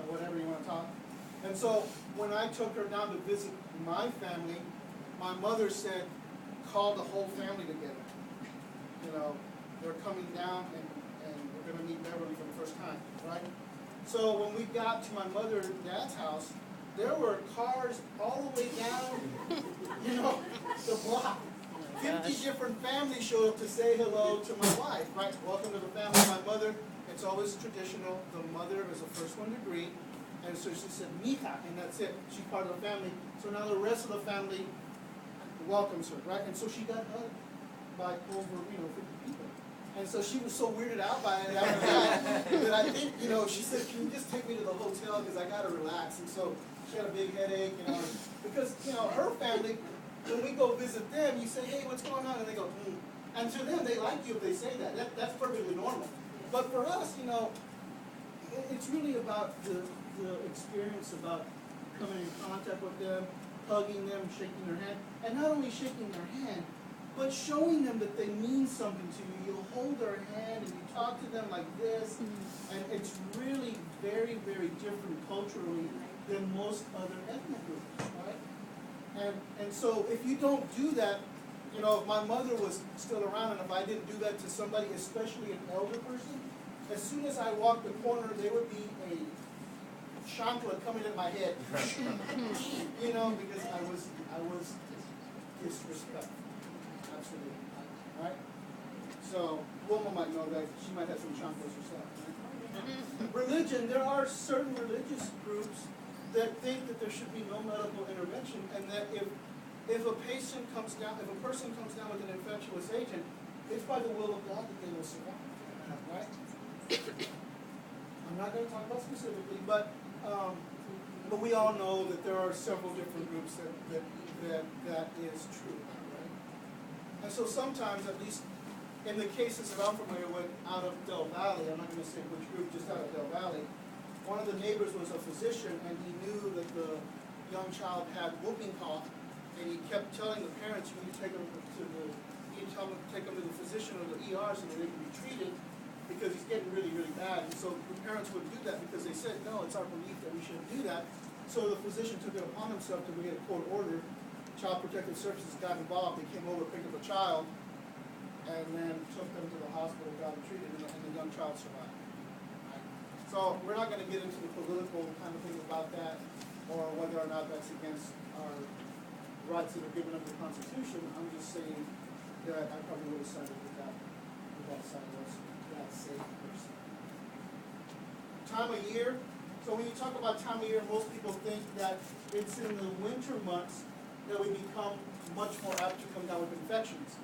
whatever you want to talk. And so when I took her down to visit my family, my mother said, call the whole family together. You know, they're coming down and we're going to meet Beverly for the first time, right? So when we got to my mother and dad's house, there were cars all the way down, you know, the block. 50 different families showed up to say hello to my wife, right? Welcome to the family. My mother, it's always traditional. The mother is the first one to greet. And so she said, mija, and that's it. She's part of the family. So now the rest of the family welcomes her, right? And so she got hugged by over, 50 people. And so she was so weirded out by it after that I think, she said, can you just take me to the hotel because I got to relax. And so she had a big headache, because, her family, when we go visit them, you say, hey, what's going on? And they go, And to them, they like you if they say that. That's perfectly normal. But for us, it's really about the experience, about coming in contact with them, hugging them, shaking their hand. And not only shaking their hand, but showing them that they mean something to you. You'll hold their hand and you talk to them like this. And it's really very, very different culturally than most other ethnic groups, right? And so if you don't do that, if my mother was still around and if I didn't do that to somebody, especially an elder person, as soon as I walked the corner, there would be a chancla coming in my head, because I was disrespectful, absolutely, right? So Wilma might know that she might have some chanclas herself. Right? Religion, there are certain religious groups that think that there should be no medical intervention, and that if a person comes down with an infectious agent, it's by the will of God that they will survive, right? I'm not going to talk about specifically, but we all know that there are several different groups that is true, right? And so sometimes, at least in the cases that I'm familiar with out of Del Valley, I'm not going to say which group, just out of Del Valley, one of the neighbors was a physician, and he knew that the young child had whooping cough, and he kept telling the parents, you need to take them to the physician or the ER so that they can be treated, because he's getting really, really bad. And so the parents wouldn't do that because they said, no, it's our belief that we shouldn't do that. So the physician took it upon himself to get a court order. Child Protective Services got involved. They came over, picked up a child, and then took them to the hospital, got them treated, and the young child survived. Right? So we're not going to get into the political kind of thing about that, or whether or not that's against our rights that are given under the Constitution. I'm just saying that I probably would have sided with that side was that safe person. Time of year. So when you talk about time of year, most people think that it's in the winter months that we become much more apt to come down with infections.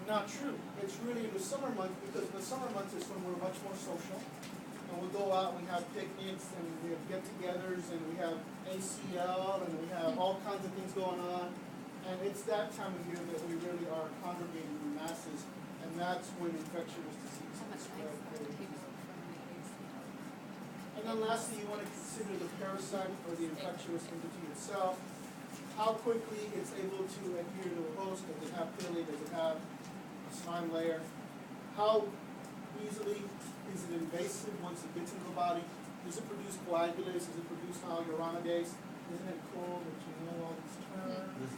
Not true. It's really in the summer months, because the summer months is when we're much more social. And we go out, we have picnics, and we have get-togethers, and we have ACL, and we have all kinds of things going on. And it's that time of year that we really are congregating in masses, and that's when infectious disease spread. And then lastly, you want to consider the parasite or the infectious entity itself. How quickly it's able to adhere to a host. Does it have pili? Does it have a slime layer? How easily is it invasive once it gets into the body? Does it produce coagulase? Does it produce hyaluronidase? Isn't it cool that you know all these terms?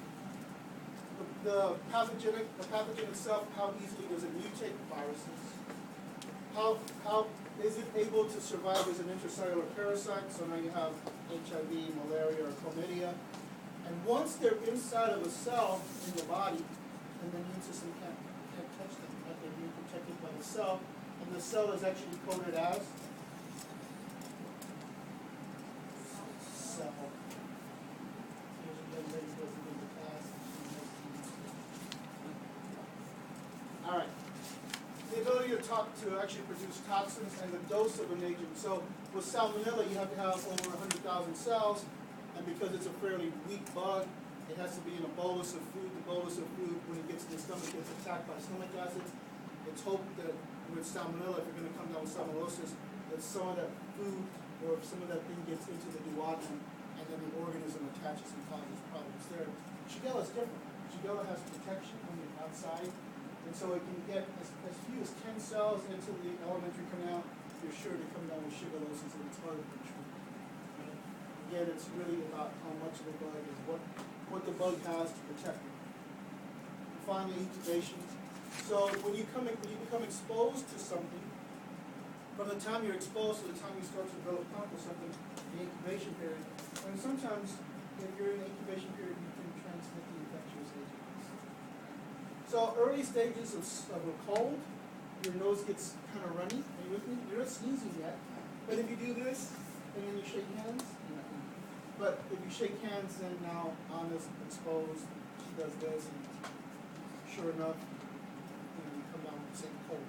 The pathogen itself, how easily does it mutate viruses? How is it able to survive as an intracellular parasite? So now you have HIV, malaria, or chlamydia. And once they're inside of a cell in the body, and the immune system can't touch them, right? They're being protected by the cell, and the cell is actually coded as cell. All right. The ability to actually produce toxins and the dose of an agent. So with Salmonella, you have to have over 100,000 cells, and because it's a fairly weak bug, it has to be in a bolus of food. The bolus of food, when it gets to the stomach, gets attacked by stomach acids. It's hoped that with Salmonella, if you're going to come down with salmonellosis, that some of that food or some of that thing gets into the duodenum, and then the organism attaches and causes problems there. Shigella is different. Shigella has protection on the outside. And so it can get as few as 10 cells into the alimentary canal. You're sure to come down with shigellosis, and it's harder to treat. Again, it's really about how much of the bug is, what the bug has to protect it. And finally, incubation. So when you become exposed to something, from the time you're exposed to the time you start to develop conflict with something, the incubation period, and sometimes if you're in the incubation period, you can transmit the infectious agents. So early stages of a cold, your nose gets kind of runny. Are you with me? You're not sneezing yet, but if you do this and then you shake hands, you're not gonna. But if you shake hands, then now Anna's exposed. She does this, and sure enough, you come down with the same cold.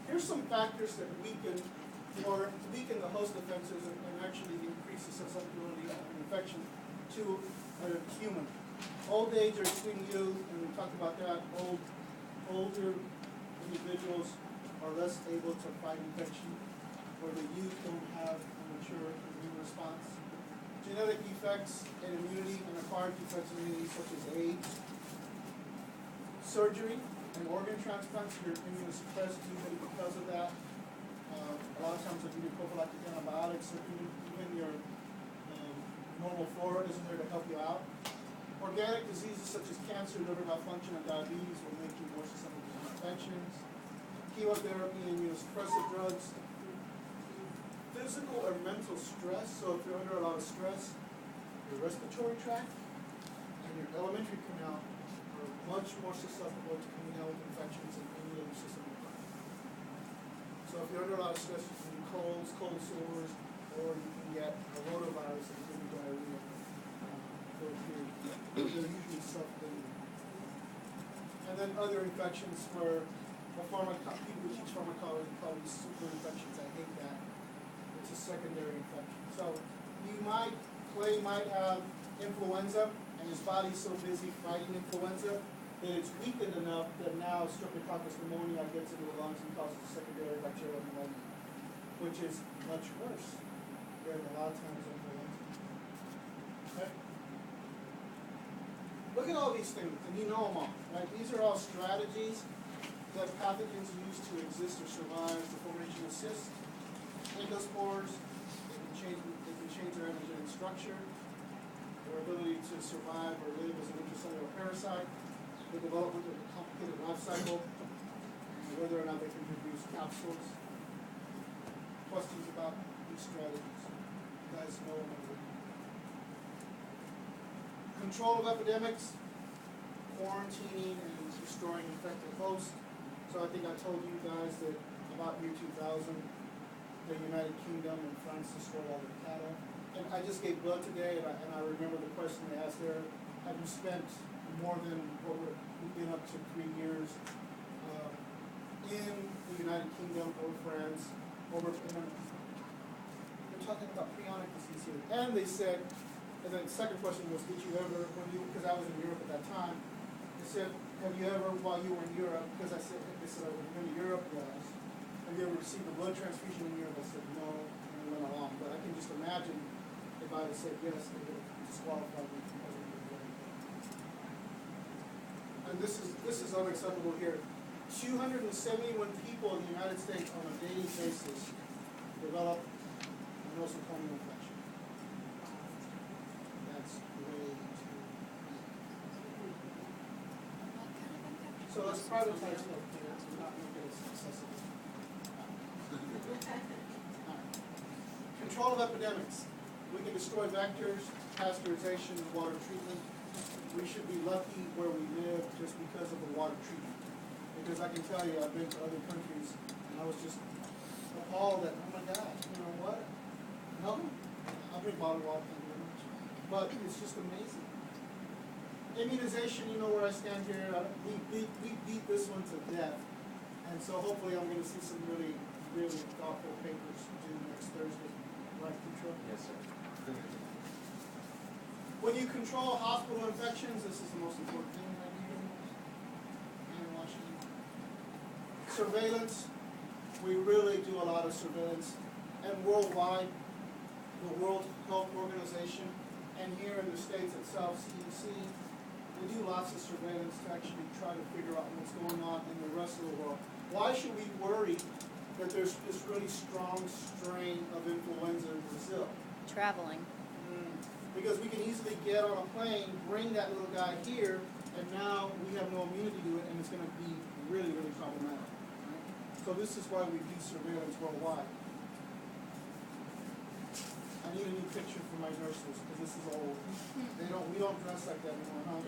Here's some factors that weaken the host defenses and actually increase the susceptibility of an infection to a human. Old age or extreme youth, and we talked about that, older individuals are less able to fight infection, or the youth don't have a mature immune response. Genetic defects in immunity and acquired defects in immunity such as AIDS. Surgery and organ transplants, you're immunosuppressed usually because of that. A lot of times they'll give you prophylactic antibiotics, or even your normal flora isn't there to help you out. Organic diseases such as cancer, liver malfunction, and diabetes will make you more susceptible to infections. Chemotherapy and immunosuppressive drugs. Physical or mental stress, so if you're under a lot of stress, your respiratory tract and your alimentary canal are much more susceptible to coming out with infections in any other system of life. So if you're under a lot of stress, you can get colds, cold sores, or you can get a rotavirus and give you diarrhea for a period. They're usually self-limiting. And then other infections where people who teach pharmacology call these super infections. I hate that. It's a secondary infection. So Clay might have influenza, and his body's so busy fighting influenza that it's weakened enough that now Streptococcus pneumonia gets into the lungs and causes secondary bacterial pneumonia, which is much worse than a lot of times influenza. Okay? Look at all these things, and you know them all, right? These are all strategies that pathogens use to exist or survive. The formation of cysts, endospores, they can change their antigenic structure, their ability to survive or live as an intracellular parasite, the development of a complicated life cycle, and whether or not they can produce capsules. Questions about these strategies? You guys know them already. Control of epidemics, quarantining and destroying infected hosts. So I think I told you guys that about year 2000, the United Kingdom and France destroyed all their cattle. And I just gave blood today, and I remember the question they asked there, have you spent more than we've been up to 3 years in the United Kingdom or France, they're talking about prionic disease here. And they said, and then the second question was, did you ever, because I was in Europe at that time, they said, have you ever, while you were in Europe, because they said, I was in Europe, yes. Have you ever received a blood transfusion in Europe? I said, no, and we went along. But I can just imagine if I had said yes, they would have disqualified me from having the blood. And this is unacceptable here. 271 people in the United States on a daily basis develop a nosocomial infection. That's way too many. So let's privatize healthcare and not make it as accessible. Control of epidemics. We can destroy vectors, pasteurization, and water treatment. We should be lucky where we live just because of the water treatment. Because I can tell you, I've been to other countries, and I was just appalled that, oh my God, you know what? No, I drink bottled water, thank you very much. But it's just amazing. Immunization, you know where I stand here. We beat this one to death. And so hopefully I'm going to see some really, really thoughtful papers due next Thursday. Right, Petro? Yes, sir. When you control hospital infections, this is the most important thing right here in Washington. Surveillance. We really do a lot of surveillance. And worldwide, the World Health Organization, and here in the States itself, CDC, we do lots of surveillance to actually try to figure out what's going on in the rest of the world. Why should we worry that there's this really strong strain of influenza in Brazil. Traveling. Because we can easily get on a plane, bring that little guy here, and now we have no immunity to it, and it's going to be really, really problematic. Right? So this is why we do surveillance worldwide. I need a new picture for my nurses because this is old. We don't dress like that anymore, huh?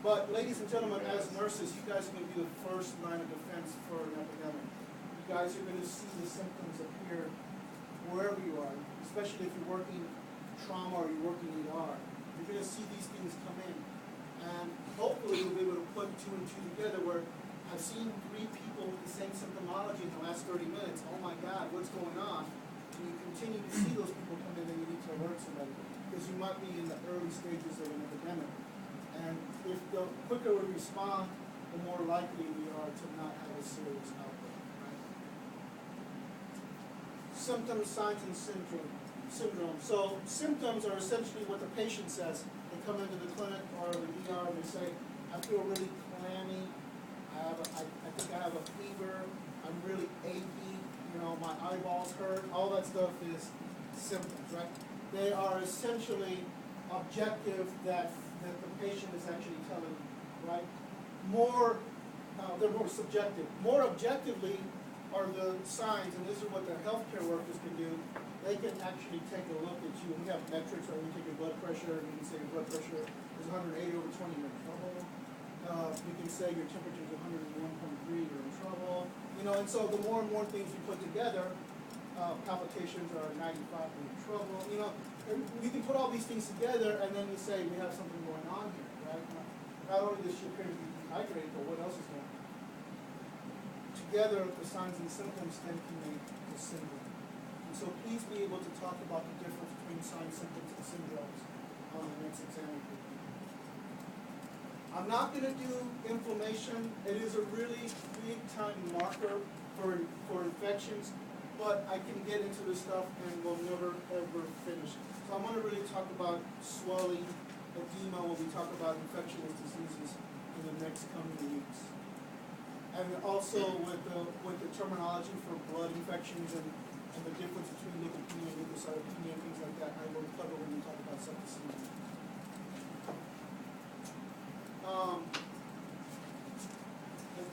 But ladies and gentlemen, as nurses, you guys are going to be the first line of defense for an epidemic. You guys are going to see the symptoms appear wherever you are, especially if you're working trauma or you're working ER. You're going to see these things come in. And hopefully you'll be able to put two and two together where I've seen 3 people with the same symptomology in the last 30 minutes. Oh my God, what's going on? And you continue to see those people come in, then you need to alert somebody because you might be in the early stages of an epidemic. And if the quicker we respond, the more likely we are to not have a serious outbreak. Right? Symptoms, signs, and syndrome. So symptoms are essentially what the patient says. They come into the clinic or the ER and they say, I feel really clammy, I think I have a fever, I'm really achy, my eyeballs hurt. All that stuff is symptoms, right? They are essentially objective that the patient is actually telling you, right? They're more subjective. More objectively are the signs, and this is what the healthcare workers can do. They can actually take a look at you. We have metrics, right? We take your blood pressure, and we can say your blood pressure is 180/20, you're in trouble. You can say your temperature is 101.3, you're in trouble. And so the more and more things you put together, palpitations are 95, you're in trouble. And you can put all these things together, and then you say we have something going on here, right? Not only does she appear to be dehydrated, but what else is going on? Together, the signs and symptoms then can make the syndrome. And so please be able to talk about the difference between signs, symptoms, and syndromes on the next exam. I'm not going to do inflammation. It is a really big time marker for infections, but I can get into this stuff and we'll never ever finish. So I'm going to really talk about swelling, edema when we talk about infectious diseases in the next coming weeks. And also with the terminology for blood infections and the difference between leukopenia and leukocytopenia and things like that, I will cover when we talk about septicemia.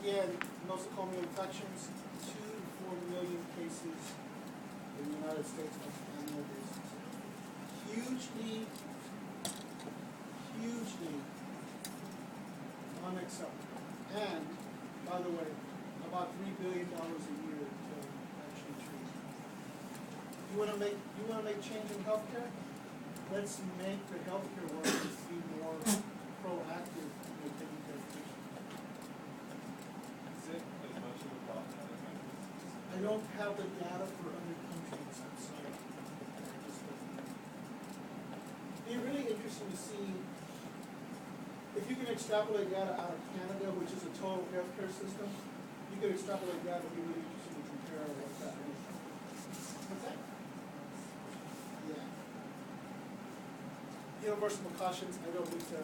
Again, nosocomial infections, 2 to 4 million cases in the United States on an annual basis. Hugely unacceptable. And, by the way, about $3 billion a year to actually treat. You want to make change in healthcare? Let's make the healthcare workers be more proactive in taking care of patients. Is it as much of a problem in other countries? I don't have the data for other countries, I'm sorry. It'd be really interesting to see if you can extrapolate data out of Canada, which is a total healthcare system. You could extrapolate data. It'd be really interesting to compare what's happening. What's that? Yeah. Universal precautions. I don't need to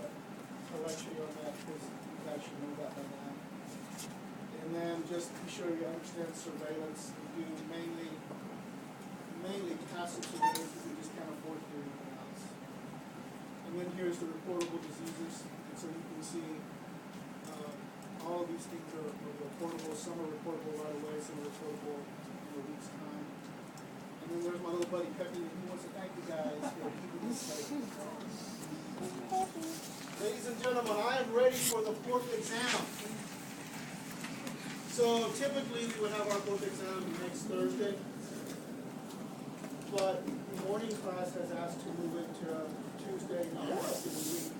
lecture you on that because you guys should know that by now. And then just be sure you understand surveillance. We do mainly passive surveillance because we just can't afford to do anything else. And then here's the reportable diseases. And so you can see all of these things are reportable. Some are reportable right away, some are reportable in a week's time. And then there's my little buddy Peppy, and he wants to thank you guys for keeping this safe. Ladies and gentlemen, I am ready for the 4th exam. So typically we would have our 4th exam next Thursday, but the morning class has asked to move it to Tuesday in the rest of the week.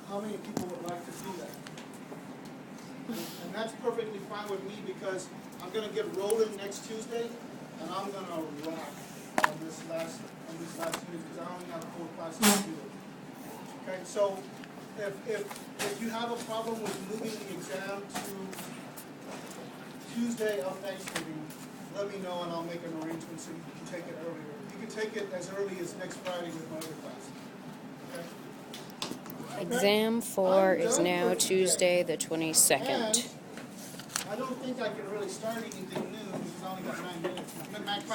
How many people would like to do that? And that's perfectly fine with me because I'm going to get rolling next Tuesday, and I'm going to rock on this last unit because I only have 4 classes to do it. Okay, so if you have a problem with moving the exam to Tuesday of Thanksgiving, let me know and I'll make an arrangement so you can take it earlier. You can take it as early as next Friday with my other class. Okay? Exam 4 is now Tuesday the 22nd. And I don't think I can really start anything new because only got 9 minutes.